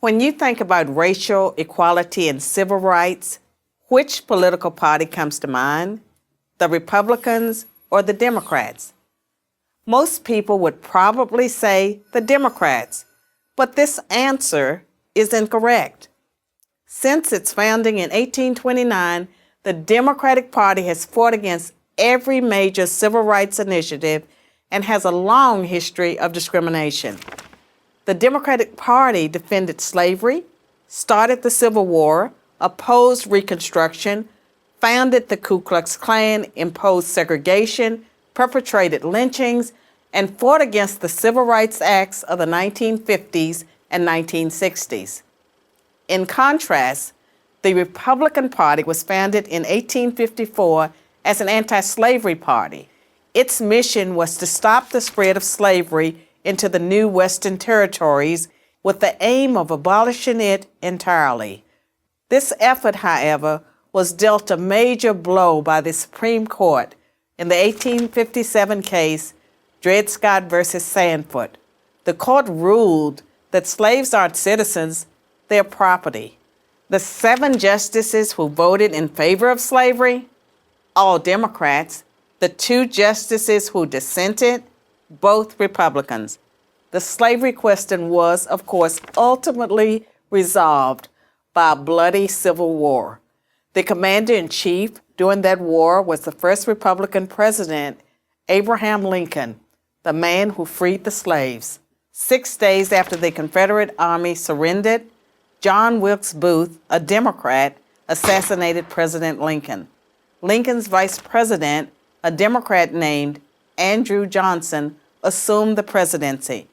When you think about racial equality and civil rights, which political party comes to mind? The Republicans or the Democrats? Most people would probably say the Democrats, but this answer is incorrect. Since its founding in 1829, the Democratic Party has fought against every major civil rights initiative and has a long history of discrimination. The Democratic Party defended slavery, started the Civil War, opposed Reconstruction, founded the Ku Klux Klan, imposed segregation, perpetrated lynchings, and fought against the Civil Rights Acts of the 1950s and 1960s. In contrast, the Republican Party was founded in 1854 as an anti-slavery party. Its mission was to stop the spread of slavery into the new Western territories with the aim of abolishing it entirely. This effort, however, was dealt a major blow by the Supreme Court in the 1857 case Dred Scott versus Sandford. The court ruled that slaves aren't citizens, they're property. The 7 justices who voted in favor of slavery, all Democrats. The 2 justices who dissented, both Republicans. The slavery question was, of course, ultimately resolved by a bloody civil war. The commander-in-chief during that war was the first Republican president, Abraham Lincoln, the man who freed the slaves. 6 days after the Confederate Army surrendered, John Wilkes Booth, a Democrat, assassinated President Lincoln. Lincoln's vice president, a Democrat named Andrew Johnson, assumed the presidency.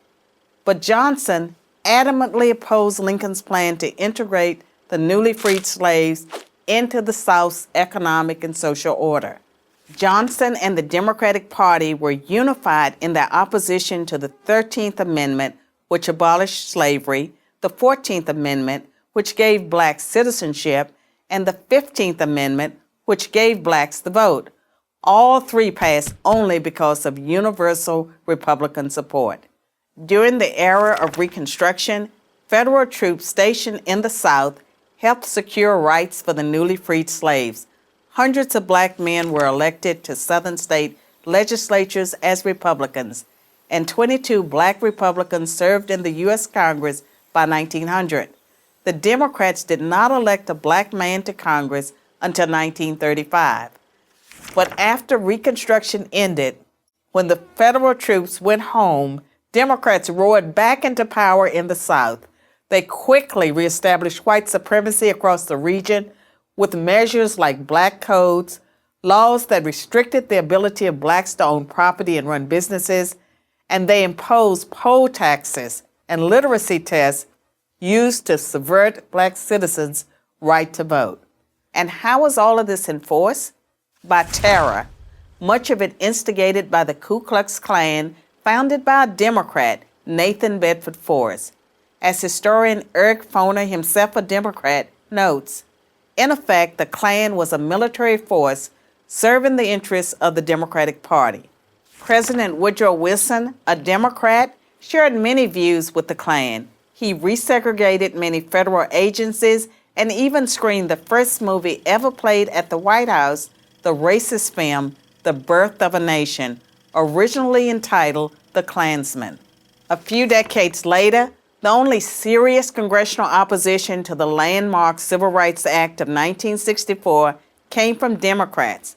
But Johnson adamantly opposed Lincoln's plan to integrate the newly freed slaves into the South's economic and social order. Johnson and the Democratic Party were unified in their opposition to the 13th Amendment, which abolished slavery, the 14th Amendment, which gave blacks citizenship, and the 15th Amendment, which gave blacks the vote. All 3 passed only because of universal Republican support. During the era of Reconstruction, federal troops stationed in the South helped secure rights for the newly freed slaves. Hundreds of black men were elected to Southern state legislatures as Republicans, and 22 black Republicans served in the U.S. Congress by 1900. The Democrats did not elect a black man to Congress until 1935. But after Reconstruction ended, when the federal troops went home, Democrats roared back into power in the South. They quickly reestablished white supremacy across the region with measures like black codes, laws that restricted the ability of blacks to own property and run businesses, and they imposed poll taxes and literacy tests used to subvert black citizens' right to vote. And how was all of this enforced? By terror, much of it instigated by the Ku Klux Klan, founded by a Democrat, Nathan Bedford Forrest. As historian Eric Foner, himself a Democrat, notes, in effect, the Klan was a military force serving the interests of the Democratic Party. President Woodrow Wilson, a Democrat, shared many views with the Klan. He resegregated many federal agencies and even screened the first movie ever played at the White House, the racist film, The Birth of a Nation, originally entitled The Klansman. A few decades later, the only serious congressional opposition to the landmark Civil Rights Act of 1964 came from Democrats.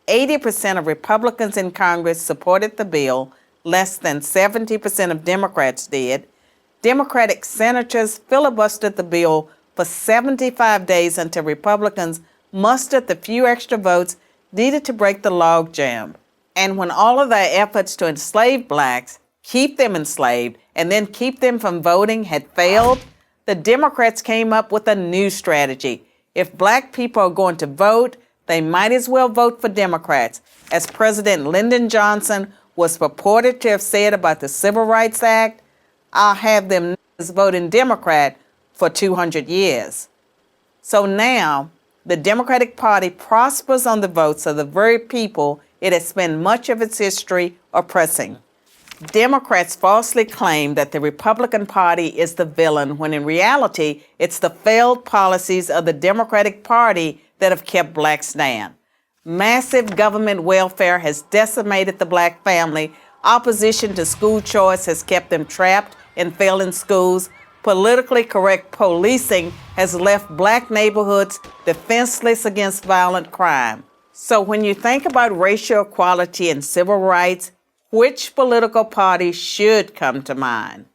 80% of Republicans in Congress supported the bill, less than 70% of Democrats did. Democratic senators filibustered the bill for 75 days until Republicans mustered the few extra votes needed to break the logjam. And when all of their efforts to enslave blacks, keep them enslaved, and then keep them from voting had failed, the Democrats came up with a new strategy. If black people are going to vote, they might as well vote for Democrats, as President Lyndon Johnson was purported to have said about the Civil Rights Act. I'll have them voting Democrat for 200 years. So now, the Democratic Party prospers on the votes of the very people it has spent much of its history oppressing. Democrats falsely claim that the Republican Party is the villain when in reality it's the failed policies of the Democratic Party that have kept blacks down. Massive government welfare has decimated the black family. Opposition to school choice has kept them trapped in failing schools. Politically correct policing has left black neighborhoods defenseless against violent crime. So when you think about racial equality and civil rights, which political party should come to mind?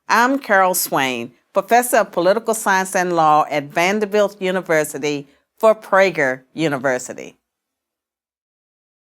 I'm Carol Swain, professor of political science and law at Vanderbilt University for Prager University.